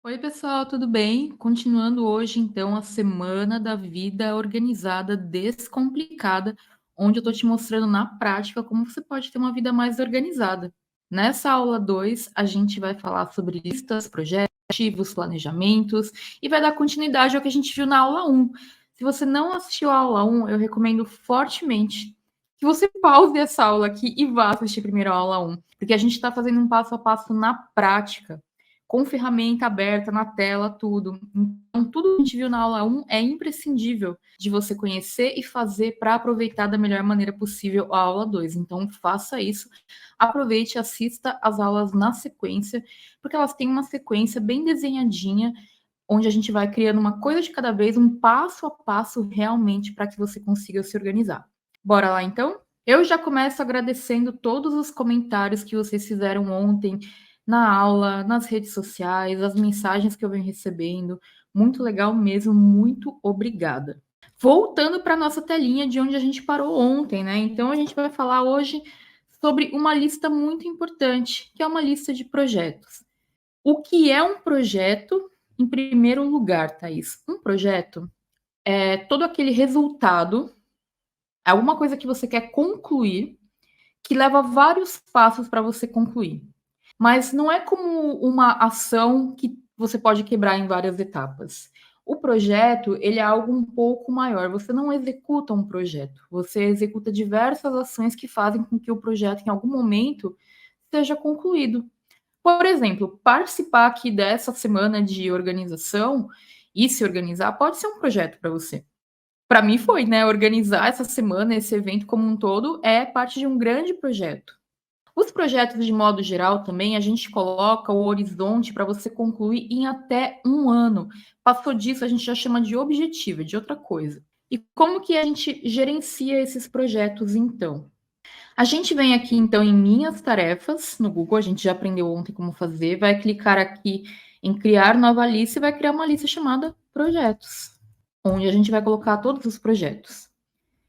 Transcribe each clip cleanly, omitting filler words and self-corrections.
Oi, pessoal, tudo bem? Continuando hoje, então, a semana da vida organizada, descomplicada, onde eu estou te mostrando na prática como você pode ter uma vida mais organizada. Nessa aula 2, a gente vai falar sobre listas, projetos, objetivos, planejamentos e vai dar continuidade ao que a gente viu na aula um. Se você não assistiu a aula um, eu recomendo fortemente que você pause essa aula aqui e vá assistir primeiro a aula um, porque a gente está fazendo um passo a passo na prática com ferramenta aberta na tela, tudo. Então, tudo que a gente viu na aula um é imprescindível de você conhecer e fazer para aproveitar da melhor maneira possível a aula 2. Então, faça isso, aproveite, assista as aulas na sequência, porque elas têm uma sequência bem desenhadinha, onde a gente vai criando uma coisa de cada vez, um passo a passo realmente para que você consiga se organizar. Bora lá então? Eu já começo agradecendo todos os comentários que vocês fizeram ontem na aula, nas redes sociais, as mensagens que eu venho recebendo. Muito legal mesmo, muito obrigada. Voltando para a nossa telinha de onde a gente parou ontem, né? Então a gente vai falar hoje sobre uma lista muito importante, que é uma lista de projetos. O que é um projeto, em primeiro lugar, Thaís? Um projeto é todo aquele resultado, alguma coisa que você quer concluir, que leva vários passos para você concluir. Mas não é como uma ação que você pode quebrar em várias etapas. O projeto, ele é algo um pouco maior. Você não executa um projeto, você executa diversas ações que fazem com que o projeto, em algum momento, seja concluído. Por exemplo, participar aqui dessa semana de organização e se organizar pode ser um projeto para você. Para mim foi, né? Organizar essa semana, esse evento como um todo, é parte de um grande projeto. Os projetos, de modo geral, também, a gente coloca o horizonte para você concluir em até um ano. Passou disso, a gente já chama de objetivo, de outra coisa. E como que a gente gerencia esses projetos, então? A gente vem aqui, então, em Minhas Tarefas, no Google, a gente já aprendeu ontem como fazer, vai clicar aqui em Criar Nova Lista e vai criar uma lista chamada Projetos, onde a gente vai colocar todos os projetos.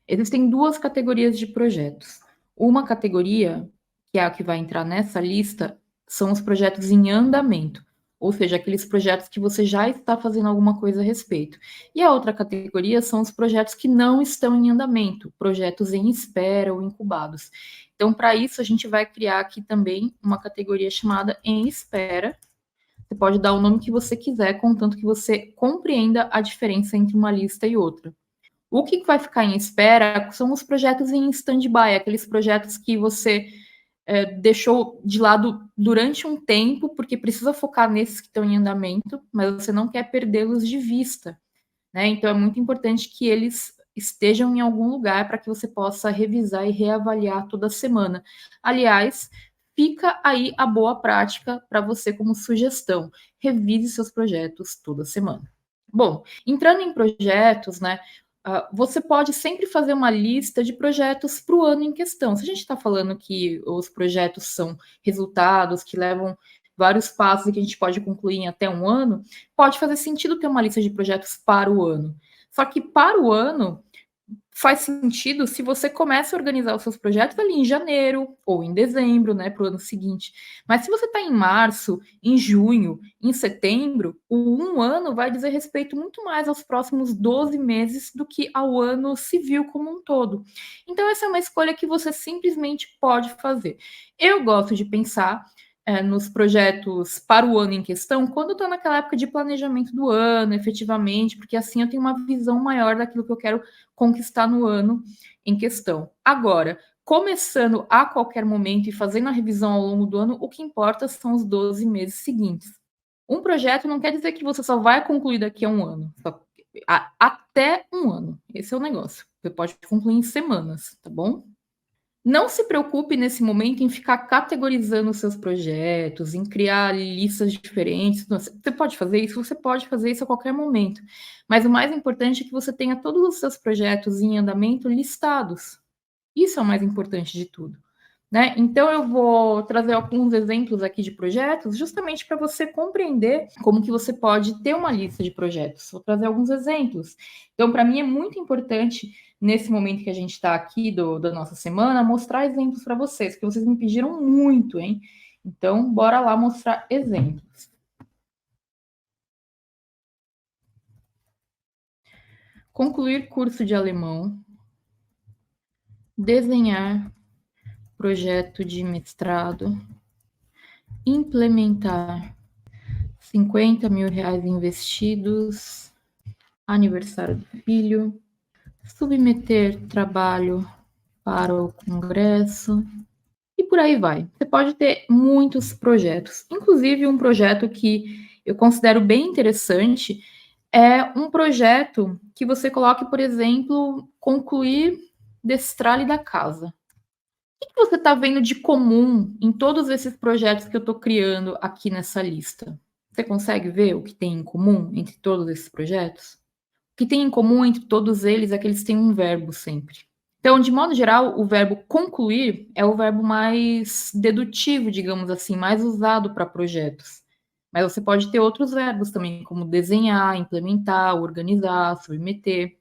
Existem duas categorias de projetos. Uma categoria, que é a que vai entrar nessa lista, são os projetos em andamento, ou seja, aqueles projetos que você já está fazendo alguma coisa a respeito. E a outra categoria são os projetos que não estão em andamento, projetos em espera ou incubados. Então, para isso, a gente vai criar aqui também uma categoria chamada em espera. Você pode dar o nome que você quiser, contanto que você compreenda a diferença entre uma lista e outra. O que vai ficar em espera são os projetos em stand-by, aqueles projetos que você deixou de lado durante um tempo, porque precisa focar nesses que estão em andamento, mas você não quer perdê-los de vista, né? Então é muito importante que eles estejam em algum lugar para que você possa revisar e reavaliar toda semana. Aliás, fica aí a boa prática para você como sugestão. Revise seus projetos toda semana. Bom, entrando em projetos, né? Você pode sempre fazer uma lista de projetos para o ano em questão. Se a gente está falando que os projetos são resultados que levam vários passos e que a gente pode concluir em até um ano, pode fazer sentido ter uma lista de projetos para o ano. Só que para o ano, faz sentido se você começa a organizar os seus projetos ali em janeiro ou em dezembro, né, para o ano seguinte. Mas se você está em março, em junho, em setembro, o um ano vai dizer respeito muito mais aos próximos 12 meses do que ao ano civil como um todo. Então, essa é uma escolha que você simplesmente pode fazer. Eu gosto de pensar nos projetos para o ano em questão, quando estou naquela época de planejamento do ano, efetivamente, porque assim eu tenho uma visão maior daquilo que eu quero conquistar no ano em questão. Agora, começando a qualquer momento e fazendo a revisão ao longo do ano, o que importa são os 12 meses seguintes. Um projeto não quer dizer que você só vai concluir daqui a um ano, até um ano. Esse é o negócio. Você pode concluir em semanas, tá bom? Não se preocupe nesse momento em ficar categorizando os seus projetos, em criar listas diferentes. Você pode fazer isso? Você pode fazer isso a qualquer momento. Mas o mais importante é que você tenha todos os seus projetos em andamento listados. Isso é o mais importante de tudo. Né? Então, eu vou trazer alguns exemplos aqui de projetos, justamente para você compreender como que você pode ter uma lista de projetos. Vou trazer alguns exemplos. Então, para mim é muito importante, nesse momento que a gente está aqui da nossa semana, mostrar exemplos para vocês, porque vocês me pediram muito, hein? Então, bora lá mostrar exemplos. concluir curso de alemão, desenhar projeto de mestrado, implementar 50 mil reais investidos, aniversário do filho, submeter trabalho para o congresso e por aí vai. Você pode ter muitos projetos, inclusive um projeto que eu considero bem interessante é um projeto que você coloque, por exemplo, concluir destralhe da casa. O que você está vendo de comum em todos esses projetos que eu estou criando aqui nessa lista? Você consegue ver o que tem em comum entre todos esses projetos? O que tem em comum entre todos eles é que eles têm um verbo sempre. Então, de modo geral, o verbo concluir é o verbo mais dedutivo, digamos assim, mais usado para projetos. Mas você pode ter outros verbos também, como desenhar, implementar, organizar, submeter,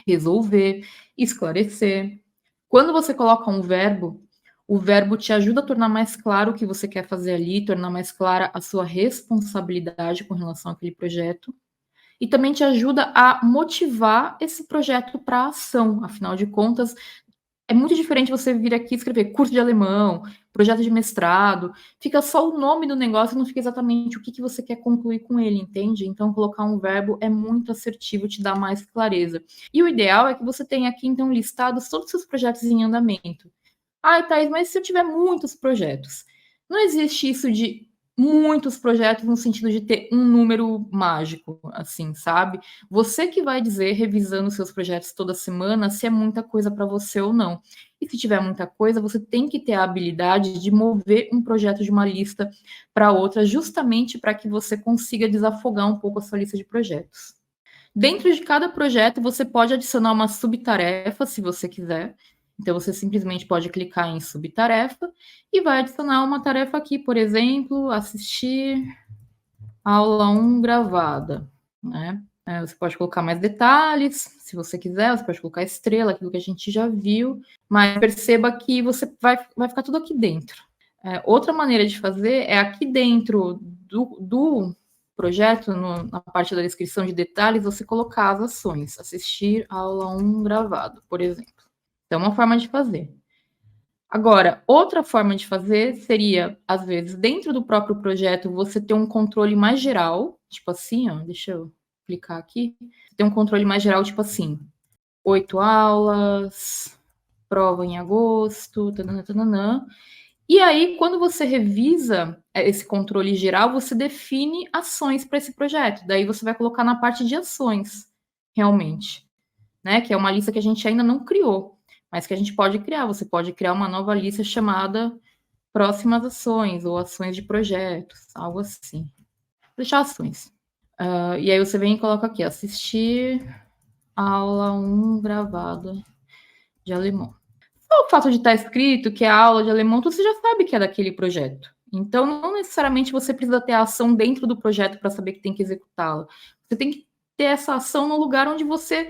resolver, esclarecer. Quando você coloca um verbo, o verbo te ajuda a tornar mais claro o que você quer fazer ali, tornar mais clara a sua responsabilidade com relação àquele projeto e também te ajuda a motivar esse projeto para a ação. Afinal de contas, é muito diferente você vir aqui escrever curso de alemão, projeto de mestrado, fica só o nome do negócio e não fica exatamente o que você quer concluir com ele, entende? Então, colocar um verbo é muito assertivo, te dá mais clareza. E o ideal é que você tenha aqui, então, listados todos os seus projetos em andamento. Ai, Thaís, mas se eu tiver muitos projetos? Não existe isso de muitos projetos no sentido de ter um número mágico, assim, sabe? Você que vai dizer, revisando seus projetos toda semana, se é muita coisa para você ou não. E se tiver muita coisa, você tem que ter a habilidade de mover um projeto de uma lista para outra, justamente para que você consiga desafogar um pouco a sua lista de projetos. Dentro de cada projeto, você pode adicionar uma subtarefa, se você quiser. Então, você simplesmente pode clicar em subtarefa e vai adicionar uma tarefa aqui, por exemplo, assistir aula 1 gravada, né? Você pode colocar mais detalhes, se você quiser, você pode colocar estrela, aquilo que a gente já viu, mas perceba que você vai ficar tudo aqui dentro. Outra maneira de fazer é aqui dentro do projeto, na parte da descrição de detalhes, você colocar as ações, assistir a aula 1 gravado, por exemplo. Então, é uma forma de fazer. Agora, outra forma de fazer seria, às vezes, dentro do próprio projeto, você ter um controle mais geral, tipo assim, ó, deixa eu clicar aqui, ter um controle mais geral, tipo assim, 8 aulas, prova em agosto, tananã, tananã. E aí, quando você revisa esse controle geral, você define ações para esse projeto. Daí você vai colocar na parte de ações, realmente, né? Que é uma lista que a gente ainda não criou, mas que a gente pode criar. Você pode criar uma nova lista chamada próximas ações ou ações de projetos, algo assim. Deixar ações. E aí você vem e coloca aqui, assistir aula 1 gravada de alemão. Só o fato de estar escrito que é aula de alemão, você já sabe que é daquele projeto. Então, não necessariamente você precisa ter a ação dentro do projeto para saber que tem que executá-la. Você tem que ter essa ação no lugar onde você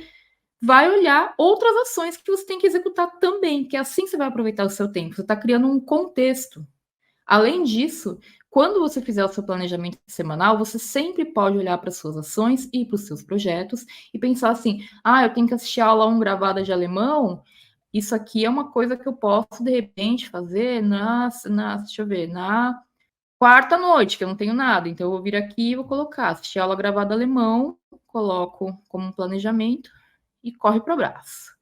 vai olhar outras ações que você tem que executar também, que é assim que você vai aproveitar o seu tempo. Você está criando um contexto. Além disso, quando você fizer o seu planejamento semanal, você sempre pode olhar para as suas ações e para os seus projetos e pensar assim: eu tenho que assistir a aula 1 gravada de alemão. Isso aqui é uma coisa que eu posso, de repente, fazer deixa eu ver, na quarta noite, que eu não tenho nada. Então, eu vou vir aqui e vou colocar, assistir aula gravada alemão, coloco como um planejamento e corre para o abraço.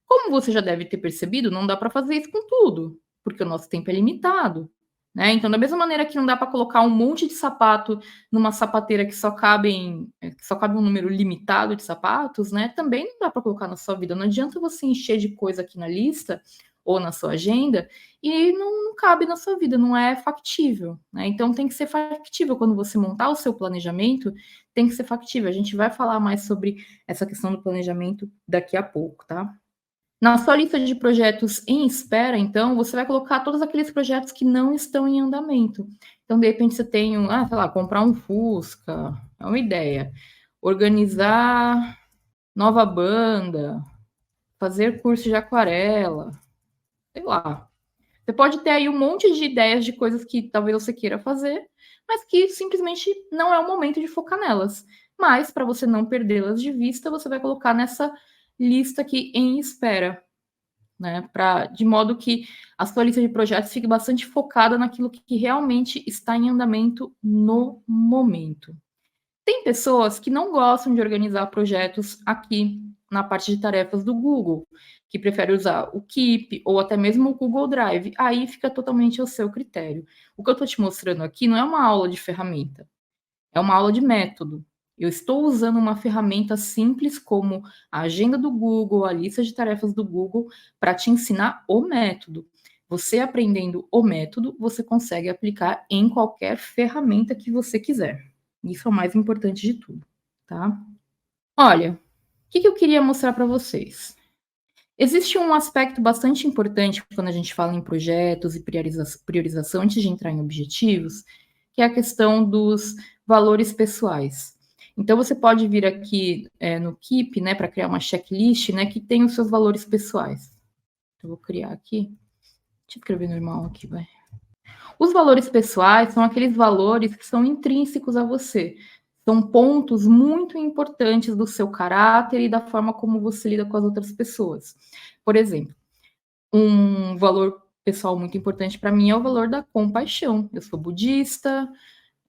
Como você já deve ter percebido, não dá para fazer isso com tudo, porque o nosso tempo é limitado. Né? Então, da mesma maneira que não dá para colocar um monte de sapato numa sapateira que só cabe um número limitado de sapatos, né? Também não dá para colocar na sua vida. Não adianta você encher de coisa aqui na lista ou na sua agenda e não cabe na sua vida, não é factível. Né? Então, tem que ser factível quando você montar o seu planejamento, tem que ser factível. A gente vai falar mais sobre essa questão do planejamento daqui a pouco, tá? Na sua lista de projetos em espera, então, você vai colocar todos aqueles projetos que não estão em andamento. Então, de repente, você tem, sei lá, comprar um Fusca, é uma ideia. Organizar nova banda, fazer curso de aquarela, sei lá. Você pode ter aí um monte de ideias de coisas que talvez você queira fazer, mas que simplesmente não é o momento de focar nelas. Mas, para você não perdê-las de vista, você vai colocar nessa lista aqui em espera, né? De modo que a sua lista de projetos fique bastante focada naquilo que realmente está em andamento no momento. Tem pessoas que não gostam de organizar projetos aqui na parte de tarefas do Google, que preferem usar o Keep ou até mesmo o Google Drive. Aí fica totalmente ao seu critério. O que eu estou te mostrando aqui não é uma aula de ferramenta, é uma aula de método. Eu estou usando uma ferramenta simples como a agenda do Google, a lista de tarefas do Google, para te ensinar o método. Você aprendendo o método, você consegue aplicar em qualquer ferramenta que você quiser. Isso é o mais importante de tudo, tá? Olha, o que eu queria mostrar para vocês? Existe um aspecto bastante importante quando a gente fala em projetos e priorização antes de entrar em objetivos, que é a questão dos valores pessoais. Então, você pode vir aqui no Keep, né, para criar uma checklist, né, que tem os seus valores pessoais. Eu vou criar aqui. Deixa eu escrever normal aqui, vai. Os valores pessoais são aqueles valores que são intrínsecos a você. São pontos muito importantes do seu caráter e da forma como você lida com as outras pessoas. Por exemplo, um valor pessoal muito importante para mim é o valor da compaixão. Eu sou budista,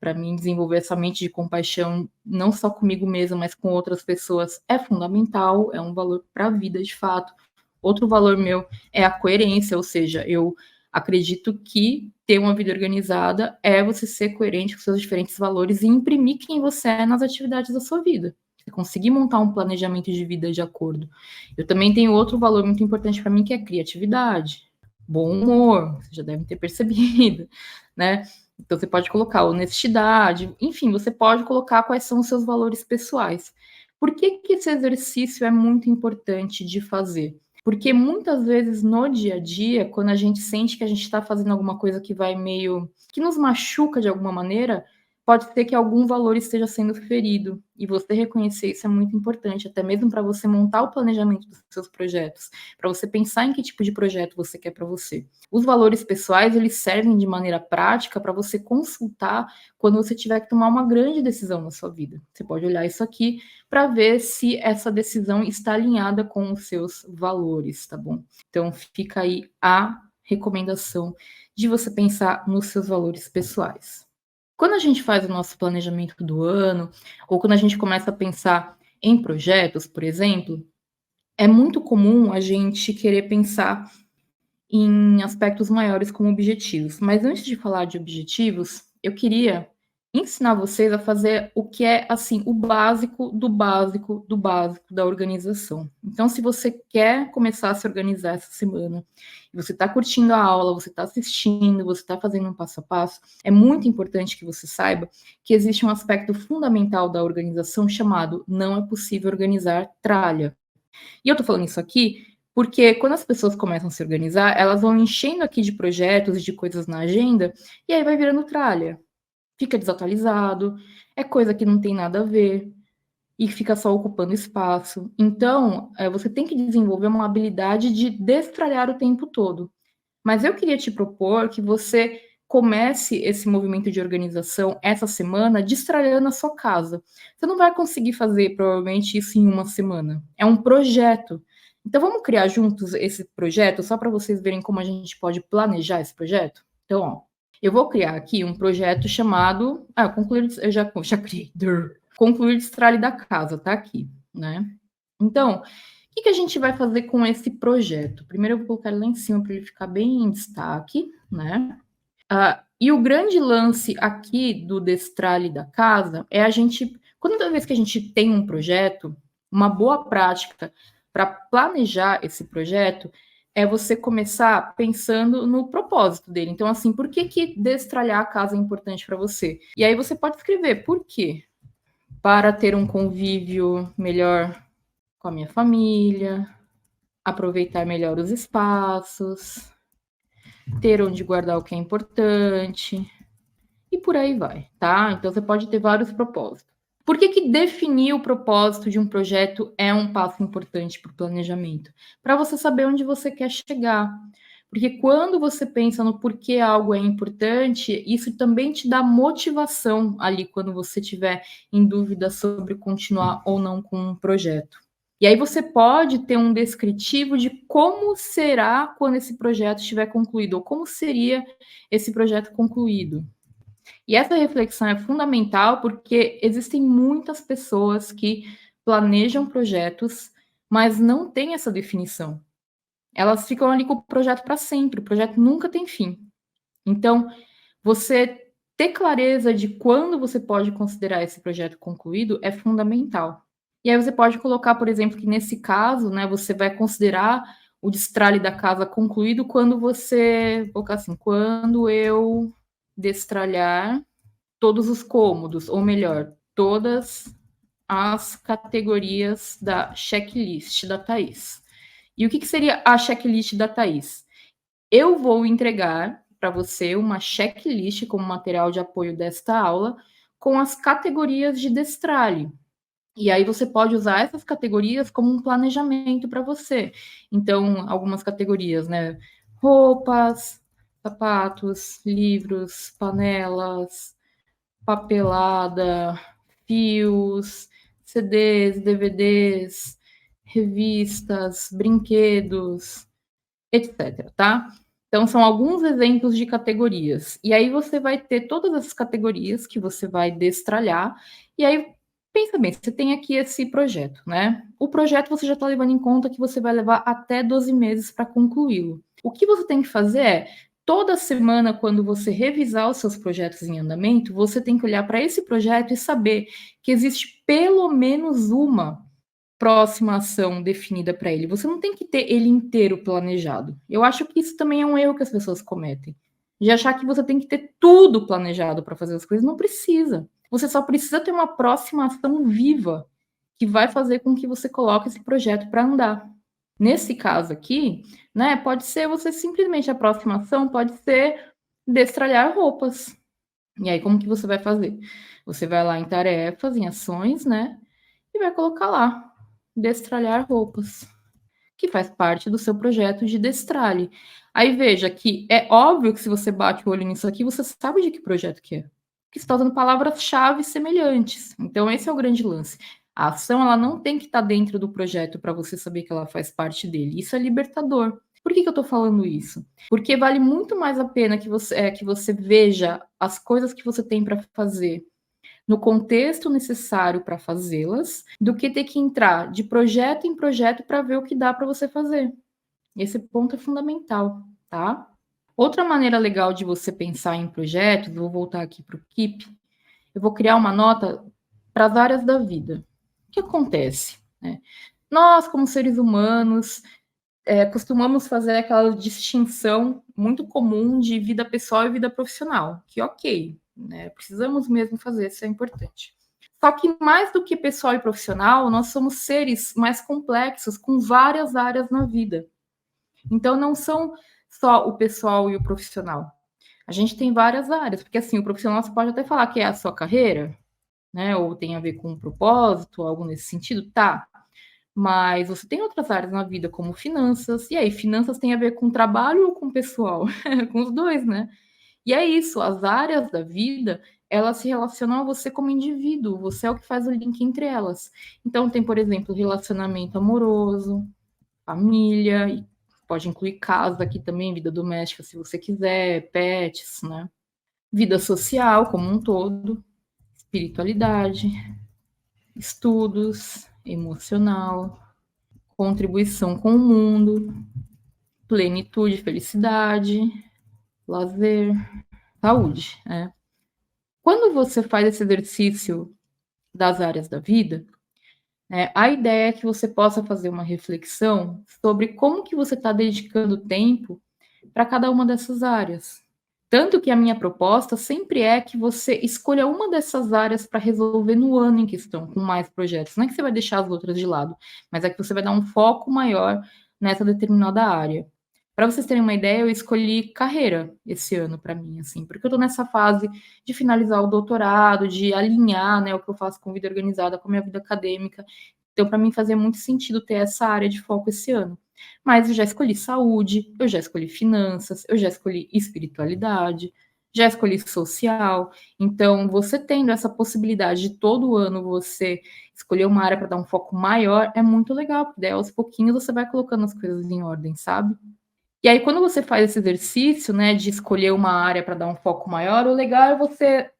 para mim desenvolver essa mente de compaixão não só comigo mesma, mas com outras pessoas é fundamental, é um valor para a vida de fato. Outro valor meu é a coerência, ou seja, eu acredito que ter uma vida organizada é você ser coerente com seus diferentes valores e imprimir quem você é nas atividades da sua vida. Você conseguir montar um planejamento de vida de acordo. Eu também tenho outro valor muito importante para mim, que é criatividade, bom humor, vocês já devem ter percebido, né? Então você pode colocar honestidade, enfim, você pode colocar quais são os seus valores pessoais. Por que esse exercício é muito importante de fazer? Porque muitas vezes no dia a dia, quando a gente sente que a gente está fazendo alguma coisa que vai meio que nos machuca de alguma maneira, pode ser que algum valor esteja sendo ferido. E você reconhecer isso é muito importante, até mesmo para você montar o planejamento dos seus projetos, para você pensar em que tipo de projeto você quer para você. Os valores pessoais, eles servem de maneira prática para você consultar quando você tiver que tomar uma grande decisão na sua vida. Você pode olhar isso aqui para ver se essa decisão está alinhada com os seus valores, tá bom? Então fica aí a recomendação de você pensar nos seus valores pessoais. Quando a gente faz o nosso planejamento do ano, ou quando a gente começa a pensar em projetos, por exemplo, é muito comum a gente querer pensar em aspectos maiores como objetivos. Mas antes de falar de objetivos, eu queria ensinar vocês a fazer o que é, assim, o básico do básico do básico da organização. Então, se você quer começar a se organizar essa semana, e você está curtindo a aula, você está assistindo, você está fazendo um passo a passo, é muito importante que você saiba que existe um aspecto fundamental da organização chamado não é possível organizar tralha. E eu estou falando isso aqui porque quando as pessoas começam a se organizar, elas vão enchendo aqui de projetos e de coisas na agenda, e aí vai virando tralha. Fica desatualizado, é coisa que não tem nada a ver, e fica só ocupando espaço. Então, você tem que desenvolver uma habilidade de destralhar o tempo todo. Mas eu queria te propor que você comece esse movimento de organização essa semana destralhando a sua casa. Você não vai conseguir fazer, provavelmente, isso em uma semana. É um projeto. Então, vamos criar juntos esse projeto, só para vocês verem como a gente pode planejar esse projeto? Então, ó, eu vou criar aqui um projeto chamado... concluir... Eu já criei. Concluir destralhe da casa, tá aqui, né? Então, o que a gente vai fazer com esse projeto? Primeiro eu vou colocar ele lá em cima para ele ficar bem em destaque, né? E o grande lance aqui do destralhe da casa é a gente, toda vez que a gente tem um projeto, uma boa prática para planejar esse projeto é você começar pensando no propósito dele. Então, assim, por que destralhar a casa é importante para você? E aí você pode escrever por quê? Para ter um convívio melhor com a minha família, aproveitar melhor os espaços, ter onde guardar o que é importante, e por aí vai, tá? Então você pode ter vários propósitos. Por que definir o propósito de um projeto é um passo importante para o planejamento? Para você saber onde você quer chegar. Porque quando você pensa no porquê algo é importante, isso também te dá motivação ali quando você tiver em dúvida sobre continuar ou não com um projeto. E aí você pode ter um descritivo de como será quando esse projeto estiver concluído, ou como seria esse projeto concluído. E essa reflexão é fundamental porque existem muitas pessoas que planejam projetos, mas não têm essa definição. Elas ficam ali com o projeto para sempre, o projeto nunca tem fim. Então, você ter clareza de quando você pode considerar esse projeto concluído é fundamental. E aí você pode colocar, por exemplo, que nesse caso, né, você vai considerar o destralhe da casa concluído quando você, colocar assim, quando eu destralhar todos os cômodos, ou melhor, todas as categorias da checklist da Thaís. E o que seria a checklist da Thaís? Eu vou entregar para você uma checklist como material de apoio desta aula com as categorias de destralhe. E aí você pode usar essas categorias como um planejamento para você. Então, algumas categorias, né? Roupas, sapatos, livros, panelas, papelada, fios, CDs, DVDs, revistas, brinquedos, etc, tá? Então são alguns exemplos de categorias. E aí você vai ter todas essas categorias que você vai destralhar. E aí pensa bem, você tem aqui esse projeto, né? O projeto você já está levando em conta que você vai levar até 12 meses para concluí-lo. O que você tem que fazer é toda semana, quando você revisar os seus projetos em andamento, você tem que olhar para esse projeto e saber que existe pelo menos uma próxima ação definida para ele. Você não tem que ter ele inteiro planejado. Eu acho que isso também é um erro que as pessoas cometem. De achar que você tem que ter tudo planejado para fazer as coisas. Não precisa. Você só precisa ter uma próxima ação viva que vai fazer com que você coloque esse projeto para andar. Nesse caso aqui, né, pode ser você simplesmente a próxima ação pode ser destralhar roupas. E aí como que você vai fazer? Você vai lá em tarefas, em ações, né? E vai colocar lá destralhar roupas, que faz parte do seu projeto de destralhe. Aí veja que é óbvio que se você bate o olho nisso aqui, você sabe de que projeto que é. Porque você está usando palavras-chave semelhantes. Então, esse é o grande lance. A ação ela não tem que estar dentro do projeto para você saber que ela faz parte dele. Isso é libertador. Por que eu estou falando isso? Porque vale muito mais a pena que você veja as coisas que você tem para fazer no contexto necessário para fazê-las, do que ter que entrar de projeto em projeto para ver o que dá para você fazer. Esse ponto é fundamental, tá? Outra maneira legal de você pensar em projetos, vou voltar aqui para o Keep, eu vou criar uma nota para as áreas da vida. O que acontece? Né? Nós, como seres humanos, costumamos fazer aquela distinção muito comum de vida pessoal e vida profissional, que ok, né? Precisamos mesmo fazer, isso é importante. Só que mais do que pessoal e profissional, nós somos seres mais complexos, com várias áreas na vida. Então, não são só o pessoal e o profissional. A gente tem várias áreas, porque assim, o profissional você pode até falar que é a sua carreira, né? Ou tem a ver com um propósito, algo nesse sentido, tá. Mas você tem outras áreas na vida, como finanças. E aí, finanças tem a ver com trabalho ou com pessoal? Com os dois, né? E é isso, as áreas da vida, elas se relacionam a você como indivíduo, você é o que faz o link entre elas. Então, tem, por exemplo, relacionamento amoroso, família, e pode incluir casa aqui também, vida doméstica, se você quiser, pets, né? Vida social como um todo, espiritualidade, estudos, emocional, contribuição com o mundo, plenitude, felicidade, lazer, saúde, né? Quando você faz esse exercício das áreas da vida, né, a ideia é que você possa fazer uma reflexão sobre como que você está dedicando tempo para cada uma dessas áreas. Tanto que a minha proposta sempre é que você escolha uma dessas áreas para resolver no ano em questão, com mais projetos. Não é que você vai deixar as outras de lado, mas é que você vai dar um foco maior nessa determinada área. Para vocês terem uma ideia, eu escolhi carreira esse ano para mim, assim, porque eu estou nessa fase de finalizar o doutorado, de alinhar, né, o que eu faço com vida organizada, com a minha vida acadêmica. Então, para mim, fazia muito sentido ter essa área de foco esse ano. Mas eu já escolhi saúde, eu já escolhi finanças, eu já escolhi espiritualidade, já escolhi social. Então, você tendo essa possibilidade de todo ano você escolher uma área para dar um foco maior, é muito legal, porque daí aos pouquinhos você vai colocando as coisas em ordem, sabe? E aí, quando você faz esse exercício, né, de escolher uma área para dar um foco maior, o legal é você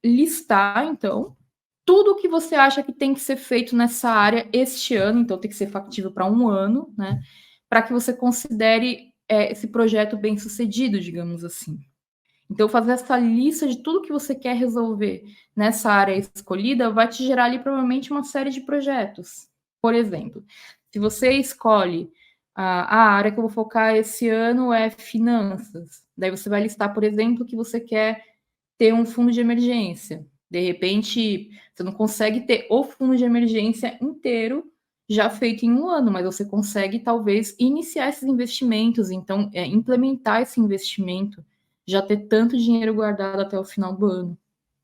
listar, então, tudo o que você acha que tem que ser feito nessa área este ano, então tem que ser factível para um ano, né? Para que você considere esse projeto bem sucedido, digamos assim. Então, fazer essa lista de tudo que você quer resolver nessa área escolhida vai te gerar ali provavelmente uma série de projetos. Por exemplo, se você escolhe a área que eu vou focar esse ano é finanças, daí você vai listar, por exemplo, que você quer ter um fundo de emergência. De repente, você não consegue ter o fundo de emergência inteiro já feito em um ano, mas você consegue talvez iniciar esses investimentos, então implementar esse investimento, já ter tanto dinheiro guardado até o final do ano.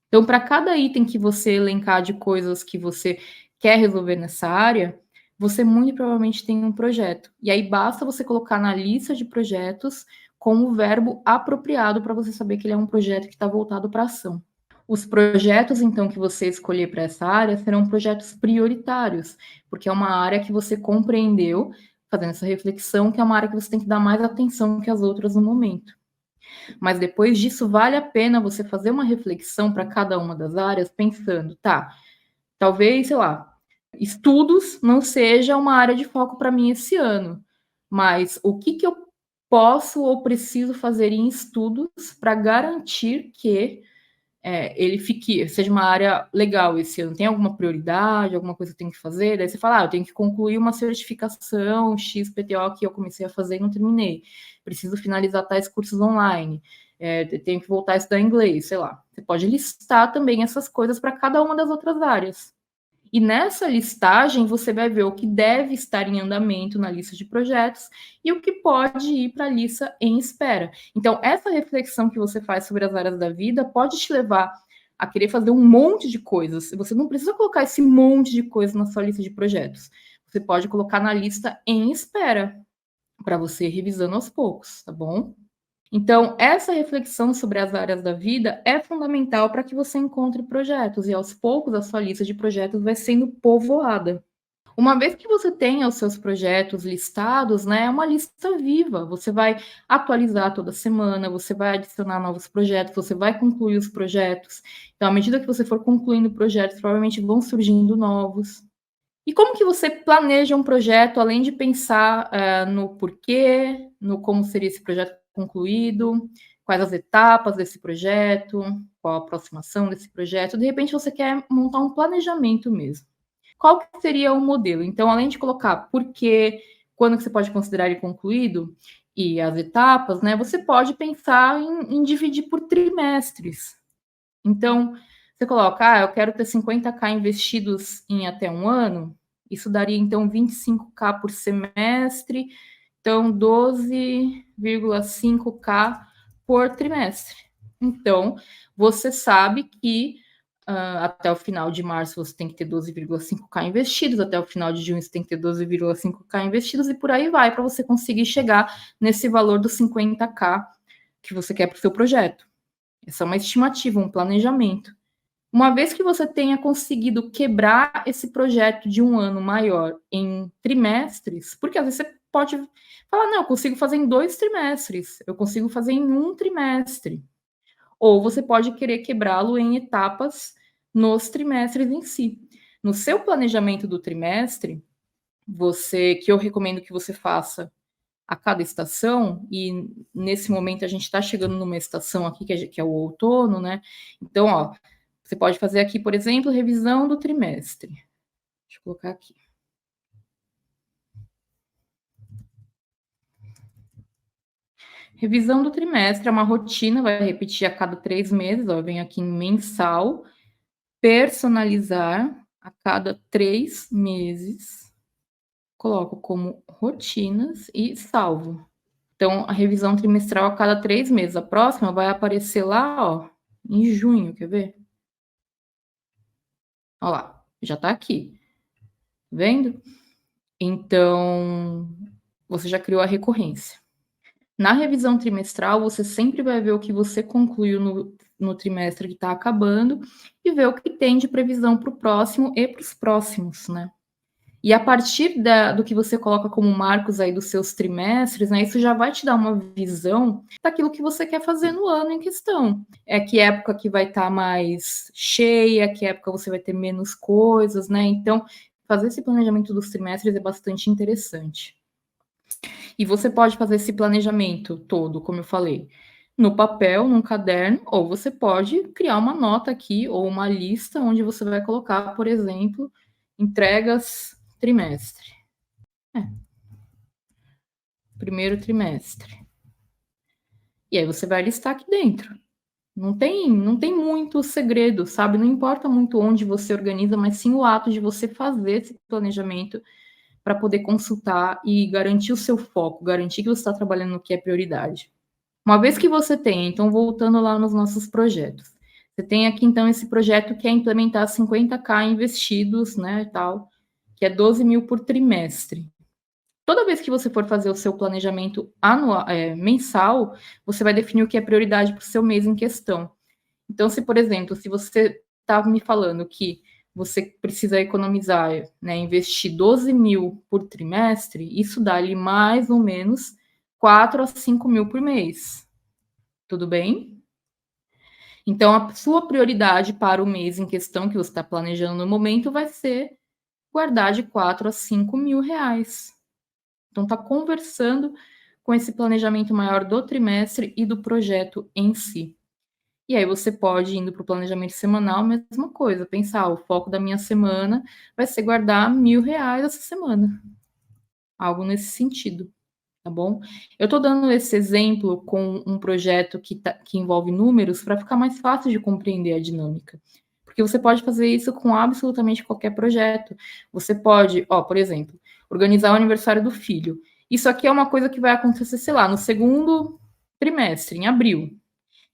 Então, para cada item que você elencar de coisas que você quer resolver nessa área, você muito provavelmente tem um projeto. E aí basta você colocar na lista de projetos com o verbo apropriado para você saber que ele é um projeto que está voltado para ação. Os projetos, então, que você escolher para essa área serão projetos prioritários, porque é uma área que você compreendeu, fazendo essa reflexão, que é uma área que você tem que dar mais atenção que as outras no momento. Mas depois disso, vale a pena você fazer uma reflexão para cada uma das áreas, pensando, tá, talvez, sei lá, estudos não seja uma área de foco para mim esse ano, mas o que, que eu posso ou preciso fazer em estudos para garantir que ele fique, seja uma área legal esse ano? Tem alguma prioridade, alguma coisa que eu tenho que fazer? Daí você fala, eu tenho que concluir uma certificação XPTO que eu comecei a fazer e não terminei. Preciso finalizar tais cursos online. Tenho que voltar a estudar inglês, sei lá. Você pode listar também essas coisas para cada uma das outras áreas. E nessa listagem você vai ver o que deve estar em andamento na lista de projetos e o que pode ir para a lista em espera. Então, essa reflexão que você faz sobre as áreas da vida pode te levar a querer fazer um monte de coisas. Você não precisa colocar esse monte de coisas na sua lista de projetos. Você pode colocar na lista em espera para você ir revisando aos poucos, tá bom? Então, essa reflexão sobre as áreas da vida é fundamental para que você encontre projetos e aos poucos a sua lista de projetos vai sendo povoada. Uma vez que você tenha os seus projetos listados, né, é uma lista viva. Você vai atualizar toda semana, você vai adicionar novos projetos, você vai concluir os projetos. Então, à medida que você for concluindo projetos, provavelmente vão surgindo novos. E como que você planeja um projeto, além de pensar no porquê, no como seria esse projeto concluído, quais as etapas desse projeto, qual a aproximação desse projeto? De repente, você quer montar um planejamento mesmo. Qual que seria o modelo? Então, além de colocar porquê, quando que você pode considerar ele concluído e as etapas, né? Você pode pensar em dividir por trimestres. Então, você coloca, eu quero ter 50k investidos em até um ano, isso daria então 25k por semestre, então 12,5k por trimestre. Então, você sabe que até o final de março você tem que ter 12,5k investidos, até o final de junho você tem que ter 12,5k investidos e por aí vai, para você conseguir chegar nesse valor dos 50k que você quer para o seu projeto. Essa é uma estimativa, um planejamento. Uma vez que você tenha conseguido quebrar esse projeto de um ano maior em trimestres, porque às vezes você pode falar, não, eu consigo fazer em 2 trimestres, eu consigo fazer em um trimestre. Ou você pode querer quebrá-lo em etapas nos trimestres em si. No seu planejamento do trimestre, que eu recomendo que você faça a cada estação, e nesse momento a gente está chegando numa estação aqui que é o outono, né? Então, ó, você pode fazer aqui, por exemplo, revisão do trimestre. Deixa eu colocar aqui. Revisão do trimestre é uma rotina, vai repetir a cada 3 meses, ó, eu venho aqui em mensal, personalizar a cada 3 meses, coloco como rotinas e salvo. Então, a revisão trimestral a cada 3 meses. A próxima vai aparecer lá, ó, em junho, quer ver? Olha lá, já tá aqui, tá vendo? Então, você já criou a recorrência. Na revisão trimestral, você sempre vai ver o que você concluiu no trimestre que está acabando e ver o que tem de previsão para o próximo e para os próximos, né? E a partir do que você coloca como marcos aí dos seus trimestres, né, isso já vai te dar uma visão daquilo que você quer fazer no ano em questão. É que época que vai estar mais cheia, que época você vai ter menos coisas, né? Então, fazer esse planejamento dos trimestres é bastante interessante. E você pode fazer esse planejamento todo, como eu falei, no papel, num caderno, ou você pode criar uma nota aqui ou uma lista onde você vai colocar, por exemplo, entregas trimestre. É, primeiro trimestre. E aí você vai listar aqui dentro. Não tem muito segredo, sabe? Não importa muito onde você organiza, mas sim o ato de você fazer esse planejamento para poder consultar e garantir o seu foco, garantir que você está trabalhando no que é prioridade. Uma vez que você tem, então voltando lá nos nossos projetos, você tem aqui então esse projeto que é implementar 50k investidos, né, tal, que é 12 mil por trimestre. Toda vez que você for fazer o seu planejamento anual, mensal, você vai definir o que é prioridade para o seu mês em questão. Então, se, por exemplo, se você estava me falando que você precisa economizar, né, investir 12 mil por trimestre, isso dá ali mais ou menos 4 a 5 mil por mês. Tudo bem? Então, a sua prioridade para o mês em questão que você está planejando no momento vai ser guardar de 4 a 5 mil reais. Então, está conversando com esse planejamento maior do trimestre e do projeto em si. E aí você pode, indo para o planejamento semanal, mesma coisa, pensar, o foco da minha semana vai ser guardar 1.000 reais essa semana. Algo nesse sentido, tá bom? Eu estou dando esse exemplo com um projeto que envolve números para ficar mais fácil de compreender a dinâmica. Porque você pode fazer isso com absolutamente qualquer projeto. Você pode, por exemplo, organizar o aniversário do filho. Isso aqui é uma coisa que vai acontecer, sei lá, no segundo trimestre, em abril.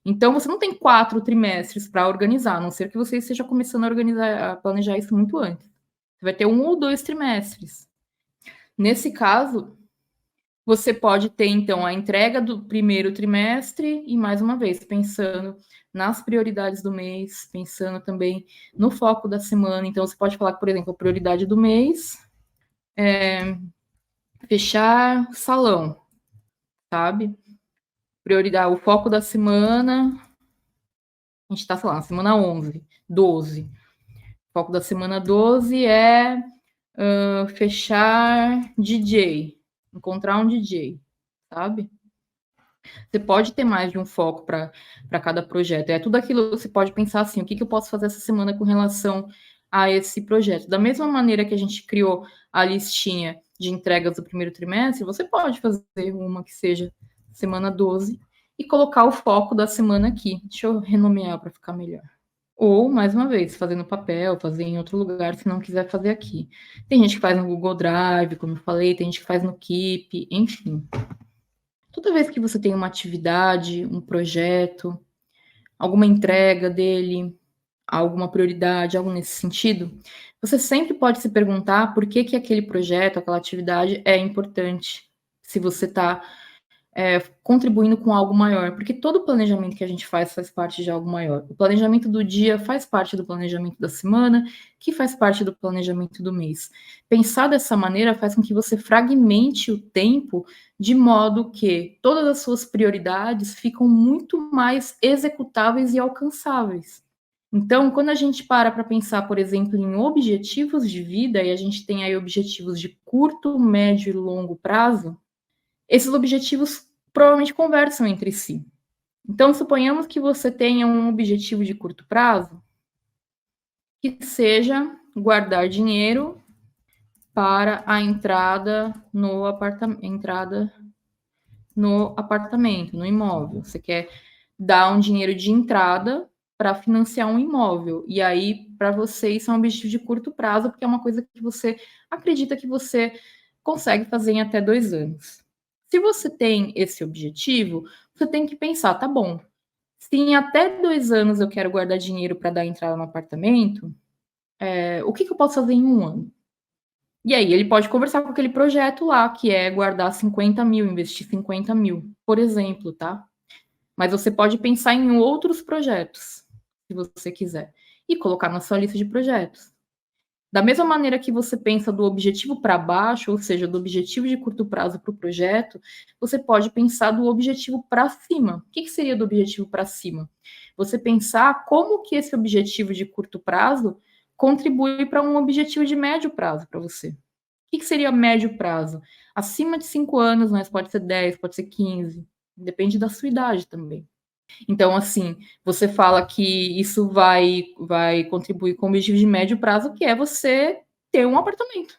Então, você não tem 4 trimestres para organizar, a não ser que você esteja começando a organizar, a planejar isso muito antes. Você vai ter 1 ou 2 trimestres. Nesse caso, você pode ter, então, a entrega do primeiro trimestre e, mais uma vez, pensando nas prioridades do mês, pensando também no foco da semana. Então, você pode falar que, por exemplo, a prioridade do mês é fechar salão, sabe? Prioridade, o foco da semana, a gente está, sei lá, na semana 11, 12. O foco da semana 12 é fechar DJ, encontrar um DJ, sabe? Você pode ter mais de um foco para cada projeto. É tudo aquilo que você pode pensar assim, o que eu posso fazer essa semana com relação a esse projeto? Da mesma maneira que a gente criou a listinha de entregas do primeiro trimestre, você pode fazer uma que seja semana 12 e colocar o foco da semana aqui. Deixa eu renomear para ficar melhor. Ou, mais uma vez, fazer no papel, fazer em outro lugar, se não quiser fazer aqui. Tem gente que faz no Google Drive, como eu falei, tem gente que faz no Keep, enfim. Toda vez que você tem uma atividade, um projeto, alguma entrega dele, alguma prioridade, algo nesse sentido, você sempre pode se perguntar por que aquele projeto, aquela atividade é importante. Se você está contribuindo com algo maior, porque todo planejamento que a gente faz parte de algo maior. O planejamento do dia faz parte do planejamento da semana, que faz parte do planejamento do mês. Pensar dessa maneira faz com que você fragmente o tempo de modo que todas as suas prioridades ficam muito mais executáveis e alcançáveis. Então, quando a gente para pensar, por exemplo, em objetivos de vida, e a gente tem aí objetivos de curto, médio e longo prazo, esses objetivos provavelmente conversam entre si. Então, suponhamos que você tenha um objetivo de curto prazo, que seja guardar dinheiro para a entrada no apartamento, no imóvel. Você quer dar um dinheiro de entrada para financiar um imóvel. E aí, para você, isso é um objetivo de curto prazo, porque é uma coisa que você acredita que você consegue fazer em até 2 anos. Se você tem esse objetivo, você tem que pensar, tá bom, se em até 2 anos eu quero guardar dinheiro para dar entrada no apartamento, o que eu posso fazer em 1 ano? E aí ele pode conversar com aquele projeto lá, que é guardar 50 mil, investir 50 mil, por exemplo, tá? Mas você pode pensar em outros projetos, se você quiser, e colocar na sua lista de projetos. Da mesma maneira que você pensa do objetivo para baixo, ou seja, do objetivo de curto prazo para o projeto, você pode pensar do objetivo para cima. O que seria do objetivo para cima? Você pensar como que esse objetivo de curto prazo contribui para um objetivo de médio prazo para você. O que seria médio prazo? Acima de 5 anos, mas pode ser 10, pode ser 15, depende da sua idade também. Então, assim, você fala que isso vai contribuir com o objetivo de médio prazo, que é você ter um apartamento.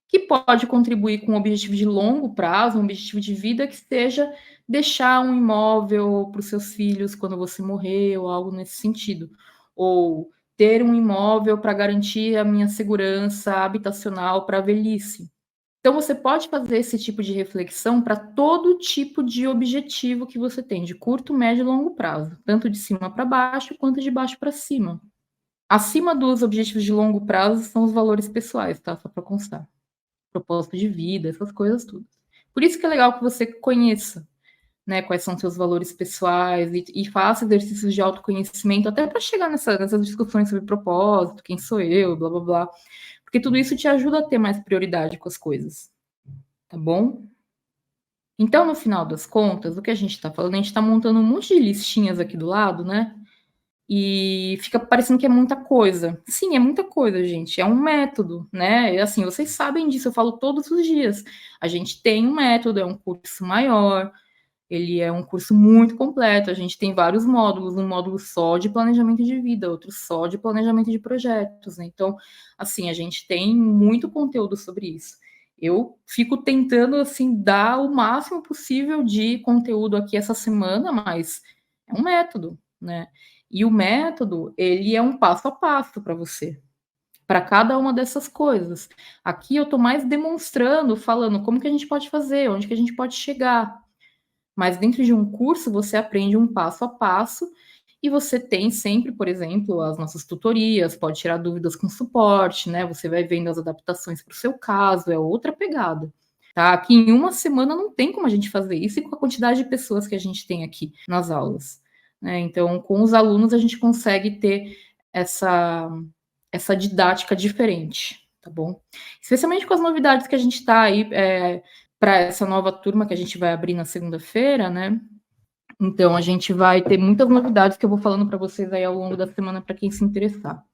Que pode contribuir com um objetivo de longo prazo, um objetivo de vida que seja deixar um imóvel para os seus filhos quando você morrer, ou algo nesse sentido. Ou ter um imóvel para garantir a minha segurança habitacional para a velhice. Então, você pode fazer esse tipo de reflexão para todo tipo de objetivo que você tem, de curto, médio e longo prazo, tanto de cima para baixo quanto de baixo para cima. Acima dos objetivos de longo prazo são os valores pessoais, tá? Só para constar. Propósito de vida, essas coisas tudo. Por isso que é legal que você conheça, né, quais são seus valores pessoais e faça exercícios de autoconhecimento até para chegar nessas discussões sobre propósito, quem sou eu, blá blá blá. Porque tudo isso te ajuda a ter mais prioridade com as coisas, tá bom? Então, no final das contas, o que a gente está falando, a gente está montando um monte de listinhas aqui do lado, né? E fica parecendo que é muita coisa. Sim, é muita coisa, gente. É um método, né? E assim, vocês sabem disso, eu falo todos os dias. A gente tem um método, é um curso maior, ele é um curso muito completo. A gente tem vários módulos, um módulo só de planejamento de vida, outro só de planejamento de projetos, né? Então, assim, a gente tem muito conteúdo sobre isso. Eu fico tentando, assim, dar o máximo possível de conteúdo aqui essa semana, mas é um método, né? E o método, ele é um passo a passo para você, para cada uma dessas coisas. Aqui eu estou mais demonstrando, falando como que a gente pode fazer, onde que a gente pode chegar. Mas dentro de um curso, você aprende um passo a passo e você tem sempre, por exemplo, as nossas tutorias, pode tirar dúvidas com suporte, né? Você vai vendo as adaptações para o seu caso, é outra pegada. Tá? Aqui em uma semana não tem como a gente fazer isso e com a quantidade de pessoas que a gente tem aqui nas aulas. Né? Então, com os alunos, a gente consegue ter essa didática diferente, tá bom? Especialmente com as novidades que a gente está aí para essa nova turma que a gente vai abrir na segunda-feira, né? Então, a gente vai ter muitas novidades que eu vou falando para vocês aí ao longo da semana para quem se interessar.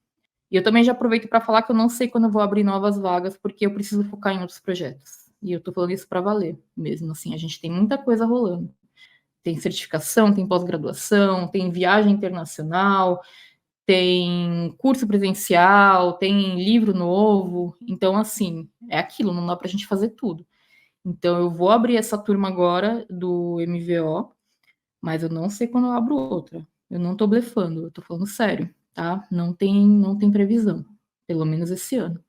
E eu também já aproveito para falar que eu não sei quando eu vou abrir novas vagas, porque eu preciso focar em outros projetos. E eu estou falando isso para valer mesmo, assim, a gente tem muita coisa rolando. Tem certificação, tem pós-graduação, tem viagem internacional, tem curso presencial, tem livro novo. Então, assim, é aquilo, não dá para a gente fazer tudo. Então, eu vou abrir essa turma agora do MVO, mas eu não sei quando eu abro outra. Eu não tô blefando, eu tô falando sério, tá? Não tem previsão, pelo menos esse ano.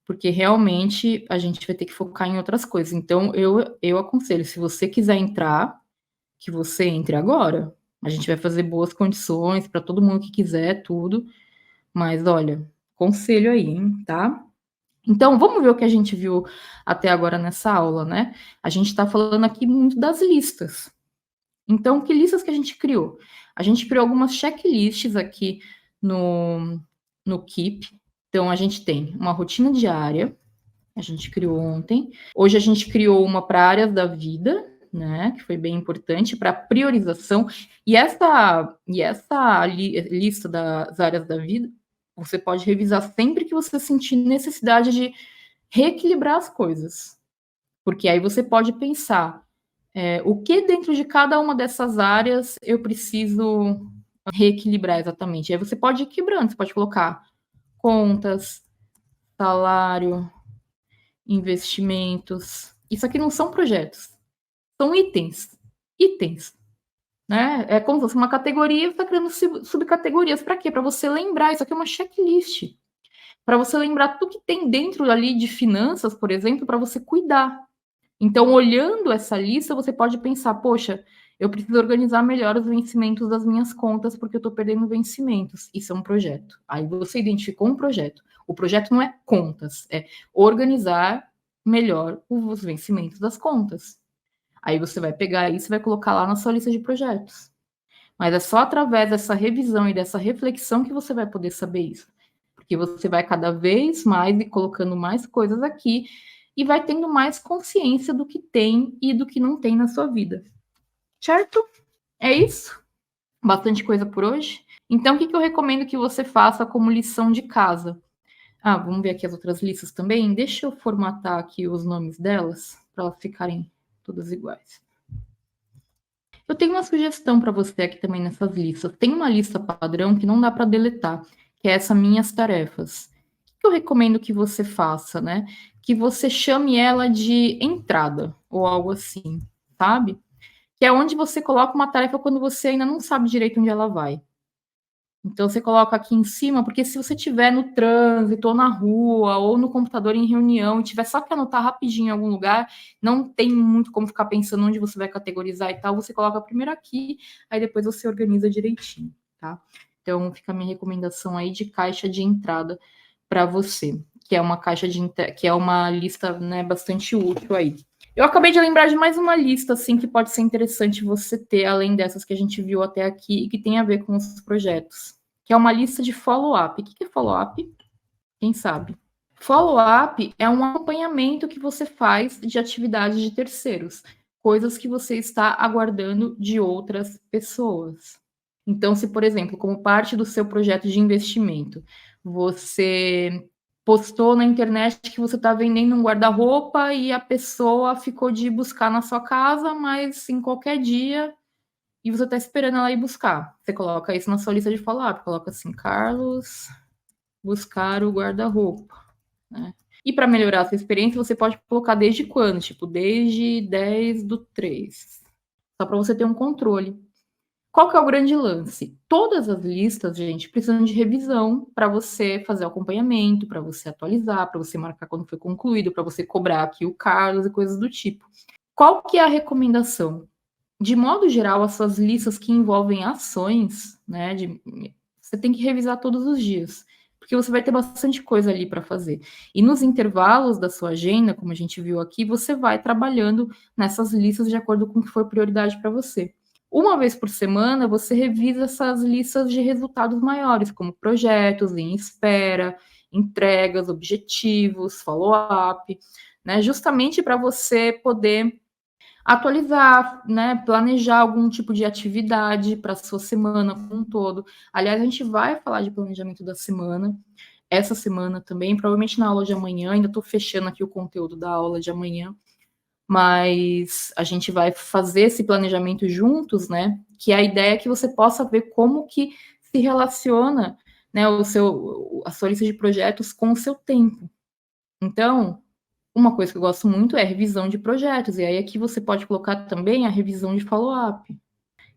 Porque realmente a gente vai ter que focar em outras coisas. Então, eu aconselho, se você quiser entrar, que você entre agora. A gente vai fazer boas condições para todo mundo que quiser, tudo. Mas olha, conselho aí, hein, tá? Então, vamos ver o que a gente viu até agora nessa aula, né? A gente está falando aqui muito das listas. Então, que listas que a gente criou? A gente criou algumas checklists aqui no Keep. Então, a gente tem uma rotina diária, a gente criou ontem. Hoje a gente criou uma para áreas da vida, né? Que foi bem importante para priorização. E essa lista das áreas da vida, você pode revisar sempre que você sentir necessidade de reequilibrar as coisas. Porque aí você pode pensar o que dentro de cada uma dessas áreas eu preciso reequilibrar exatamente. Aí você pode ir quebrando, você pode colocar contas, salário, investimentos. Isso aqui não são projetos, são itens. Itens. Né? É como se fosse uma categoria e você está criando subcategorias. Para quê? Para você lembrar. Isso aqui é uma checklist. Para você lembrar tudo que tem dentro ali de finanças, por exemplo, para você cuidar. Então, olhando essa lista, você pode pensar, poxa, Eu preciso organizar melhor os vencimentos das minhas contas, porque eu estou perdendo vencimentos. Isso é um projeto. Aí você identificou um projeto. O projeto não é contas, é organizar melhor os vencimentos das contas. Aí você vai pegar isso e vai colocar lá na sua lista de projetos. Mas é só através dessa revisão e dessa reflexão que você vai poder saber isso. Porque você vai cada vez mais e colocando mais coisas aqui e vai tendo mais consciência do que tem e do que não tem na sua vida. Certo? É isso? Bastante coisa por hoje. Então, o que eu recomendo que você faça como lição de casa? Ah, vamos ver aqui as outras listas também. Deixa eu formatar aqui os nomes delas para elas ficarem todas iguais. Eu tenho uma sugestão para você aqui também nessas listas. Tem uma lista padrão que não dá para deletar, que é essa minhas tarefas. O que eu recomendo que você faça, né? Que você chame ela de entrada ou algo assim, sabe? Que é onde você coloca uma tarefa quando você ainda não sabe direito onde ela vai. Então você coloca aqui em cima, porque se você estiver no trânsito, ou na rua, ou no computador em reunião, e tiver só que anotar rapidinho em algum lugar, não tem muito como ficar pensando onde você vai categorizar e tal, você coloca primeiro aqui, aí depois você organiza direitinho, tá? Então fica a minha recomendação aí de caixa de entrada para você, que é uma caixa que é uma lista, né, bastante útil aí. Eu acabei de lembrar de mais uma lista, assim, que pode ser interessante você ter, além dessas que a gente viu até aqui, e que tem a ver com os projetos, que é uma lista de follow-up. O que é follow-up? Quem sabe? Follow-up é um acompanhamento que você faz de atividades de terceiros, coisas que você está aguardando de outras pessoas. Então, se, por exemplo, como parte do seu projeto de investimento, você postou na internet que você está vendendo um guarda-roupa e a pessoa ficou de buscar na sua casa, mas em qualquer dia, e você está esperando ela ir buscar. Você coloca isso na sua lista de follow-up, coloca assim, Carlos, buscar o guarda-roupa, né? E para melhorar a sua experiência, você pode colocar desde quando? Tipo, desde 10/3. Só para você ter um controle. Qual que é o grande lance? Todas as listas, gente, precisam de revisão para você fazer o acompanhamento, para você atualizar, para você marcar quando foi concluído, para você cobrar aqui o Carlos e coisas do tipo. Qual que é a recomendação? De modo geral, as suas listas que envolvem ações, né, você tem que revisar todos os dias, porque você vai ter bastante coisa ali para fazer. E nos intervalos da sua agenda, como a gente viu aqui, você vai trabalhando nessas listas de acordo com o que for prioridade para você. Uma vez por semana, você revisa essas listas de resultados maiores, como projetos em espera, entregas, objetivos, follow-up, né? Justamente para você poder atualizar, né? Planejar algum tipo de atividade para a sua semana como um todo. Aliás, a gente vai falar de planejamento da semana, essa semana também, provavelmente na aula de amanhã, ainda estou fechando aqui o conteúdo da aula de amanhã, mas a gente vai fazer esse planejamento juntos, né? Que a ideia é que você possa ver como que se relaciona, né, a sua lista de projetos com o seu tempo. Então, uma coisa que eu gosto muito é a revisão de projetos, e aí aqui você pode colocar também a revisão de follow-up.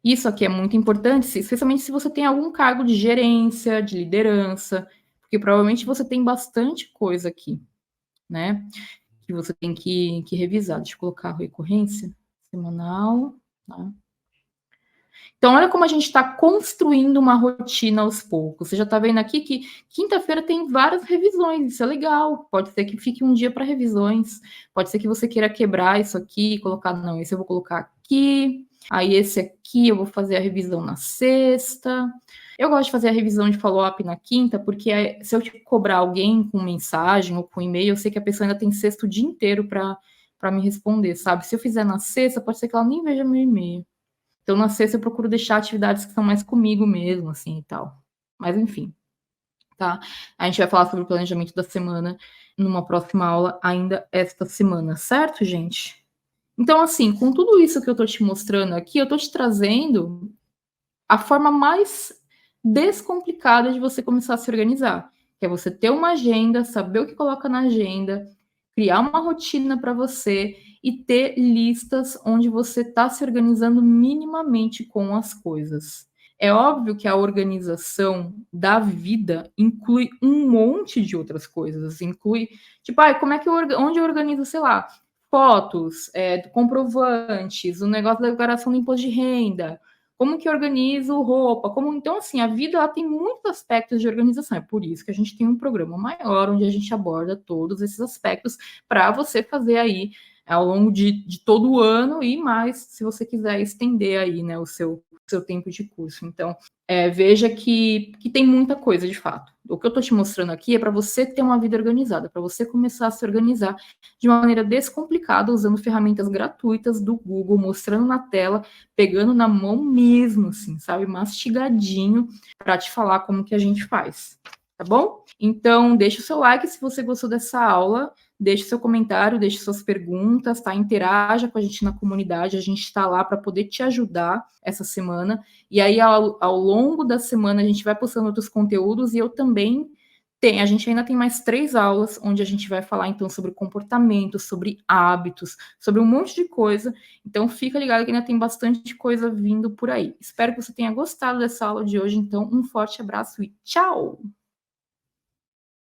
Isso aqui é muito importante, especialmente se você tem algum cargo de gerência, de liderança, porque provavelmente você tem bastante coisa aqui, né? Que você tem que revisar. Deixa eu colocar a recorrência semanal. Tá? Então, olha como a gente está construindo uma rotina aos poucos. Você já está vendo aqui que quinta-feira tem várias revisões, isso é legal. Pode ser que fique um dia para revisões, pode ser que você queira quebrar isso aqui e colocar, não, esse eu vou colocar aqui, aí esse aqui eu vou fazer a revisão na sexta. Eu gosto de fazer a revisão de follow-up na quinta, porque se eu te cobrar alguém com mensagem ou com e-mail, eu sei que a pessoa ainda tem sexta o dia inteiro para me responder, sabe? Se eu fizer na sexta, pode ser que ela nem veja meu e-mail. Então, na sexta, eu procuro deixar atividades que são mais comigo mesmo, assim, e tal. Mas, enfim, tá? A gente vai falar sobre o planejamento da semana numa próxima aula, ainda esta semana, certo, gente? Então, assim, com tudo isso que eu tô te mostrando aqui, eu tô te trazendo a forma mais descomplicada de você começar a se organizar, que é você ter uma agenda, saber o que coloca na agenda, criar uma rotina para você e ter listas onde você está se organizando minimamente com as coisas. É óbvio que a organização da vida inclui um monte de outras coisas, inclui, tipo, como é que onde eu organizo, sei lá, fotos, comprovantes, o negócio da declaração do imposto de renda, como que eu organizo roupa, como então assim, a vida ela tem muitos aspectos de organização, é por isso que a gente tem um programa maior onde a gente aborda todos esses aspectos para você fazer aí ao longo de todo o ano e mais se você quiser estender aí, né, o seu tempo de curso. Então, veja que tem muita coisa de fato. O que eu estou te mostrando aqui é para você ter uma vida organizada, para você começar a se organizar de uma maneira descomplicada, usando ferramentas gratuitas do Google, mostrando na tela, pegando na mão mesmo, assim, sabe, mastigadinho, para te falar como que a gente faz, tá bom? Então, deixa o seu like se você gostou dessa aula, deixe seu comentário, deixe suas perguntas, tá? Interaja com a gente na comunidade, a gente está lá para poder te ajudar essa semana. E aí, ao longo da semana, a gente vai postando outros conteúdos e eu também a gente ainda tem mais 3 aulas, onde a gente vai falar, então, sobre comportamento, sobre hábitos, sobre um monte de coisa. Então, fica ligado que ainda tem bastante coisa vindo por aí. Espero que você tenha gostado dessa aula de hoje. Então, um forte abraço e tchau!